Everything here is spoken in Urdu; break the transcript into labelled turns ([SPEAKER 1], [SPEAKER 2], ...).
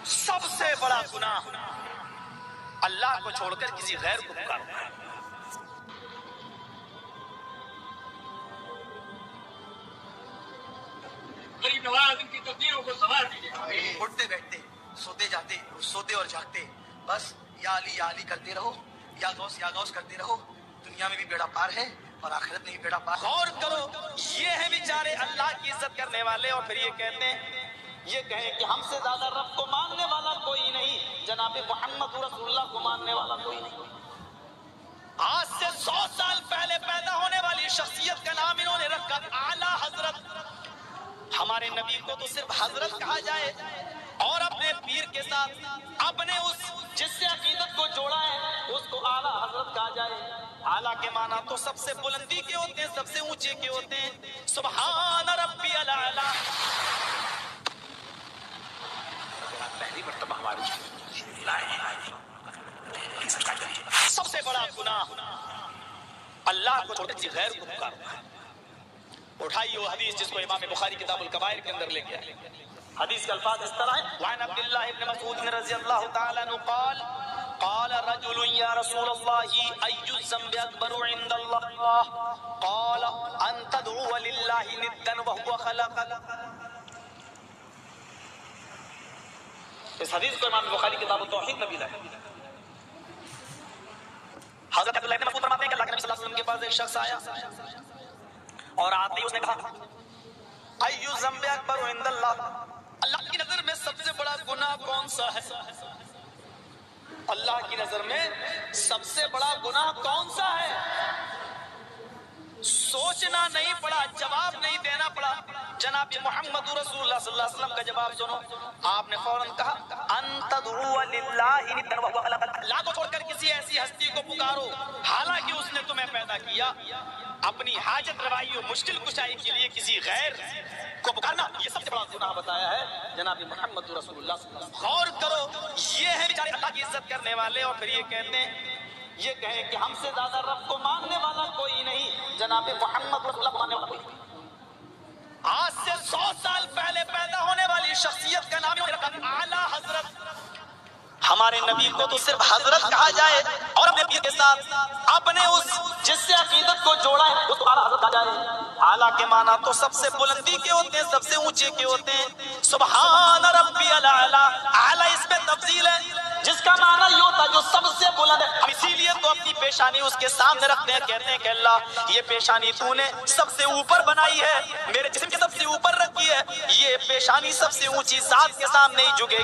[SPEAKER 1] سب سے بڑا گناہ اللہ کو چھوڑ کر کسی غیر کو پکارنا ہے۔
[SPEAKER 2] غریب نواز ان کی تقدیروں کو سنوار دیجیے۔
[SPEAKER 3] اٹھتے بیٹھتے، سوتے جاتے، سوتے اور جاگتے، بس یا علی کرتے رہو، یا غوث کرتے رہو۔ دنیا میں بھی بیڑا پار ہے اور آخرت میں بھی بیڑا پار ہے۔
[SPEAKER 1] غور کرو، یہ ہے بیچارے اللہ کی عزت کرنے والے، اور پھر یہ کہتے ہیں، یہ کہیں کہ ہم سے زیادہ رب کو ماننے والا کوئی نہیں، جناب محمد رسول اللہ کو ماننے والا کوئی نہیں۔ آج سے 100 سال پہلے پیدا ہونے والی شخصیت کا نام انہوں نے رکھا اعلیٰ حضرت۔ ہمارے نبی کو تو صرف حضرت کہا جائے، اور اپنے پیر کے ساتھ اپنے اس جس سے عقیدت کو جوڑا ہے اس کو اعلیٰ حضرت کہا جائے۔ اعلیٰ کے معنی تو سب سے بلندی کے ہوتے ہیں، سب سے اونچے کے ہوتے ہیں۔ سبحان ربی الاعلیٰ۔ پہلی مرتبہ ہماری سب سے بڑا گناہ اللہ کو چھوڑ کر غیر کو پکارنا ہے۔ اٹھائیے وہ حدیث جس کو امام بخاری کتاب الکبائر کے اندر لے کے آئے۔ حدیث کے الفاظ اس طرح ہیں، وعن عبداللہ ابن مسعود رضی اللہ تعالی عنہ قال قال رجل یا رسول اللہ ای الذنب اکبر عند اللہ قال ان تدعو للہ ندا وهو خلقک۔ اس حدیث کو امام بخاری کتاب التوحید میں بھی لائے۔ حضرت عبداللہ ابن مسعود فرماتے ہیں کہ اللہ کے نبی صلی اللہ علیہ وسلم کے پاس ایک شخص آیا اور آتے ہی اس نے کہا ای الذنب اکبر عند اللہ، اللہ کی نظر میں سب سے بڑا گناہ کون سا ہے؟ اللہ کی نظر میں سب سے بڑا گناہ کون سا ہے؟ سوچنا نہیں پڑا، جواب نہیں دینا پڑا، جناب محمد رسول اللہ صلی اللہ علیہ وسلم کا جواب سنو۔ آپ نے فوراً کہا ان تدعو للہ ندا وهو خلقک، اللہ کو چھوڑ کر کسی ایسی ہستی کو پکارو حالانکہ اس نے تمہیں پیدا کیا۔ اپنی حاجت روائی و مشکل کشائی کے لیے کسی غیر کو پکارنا، یہ سب سے بڑا گناہ بتایا ہے جناب محمد رسول اللہ صلی اللہ علیہ وسلم۔ غور کرو، یہ ہے بیچارے اللہ کی عزت کرنے والے، اور پھر یہ کہتے ہیں، یہ کہیں کہ ہم سے زیادہ رب کو ماننے والا کوئی نہیں، جناب محمد رسول اللہ کو ماننے والا کوئی نہیں۔ آج سے 100 سال پہلے پیدا ہونے والی شخصیت کا نام رکھا اعلیٰ حضرت۔ ہمارے نبی کو تو صرف حضرت کہا جائے، اور اپنے پیر کے ساتھ اپنے اس جس سے عقیدت کو جوڑا ہے اس کو اعلیٰ حضرت کہا جائے۔ اعلیٰ کے معنی تو سب سے بلندی کے ہوتے ہیں، سب سے اونچے کے ہوتے ہیں۔ سبحان ربی الاعلیٰ، اعلیٰ اس میں تفضیل ہے جس کا معنی یہ ہوتا ہے جو سب سے بلند ہے۔ ہم اسی لیے تو اپنی پیشانی اس کے سامنے رکھتے ہیں، کہتے ہیں کہ اللہ یہ پیشانی تو نے سب سے اوپر بنائی ہے، میرے جسم کے سب سے اوپر رکھی ہے، یہ پیشانی سب سے اونچی ذات کے سامنے ہی جھکے گی۔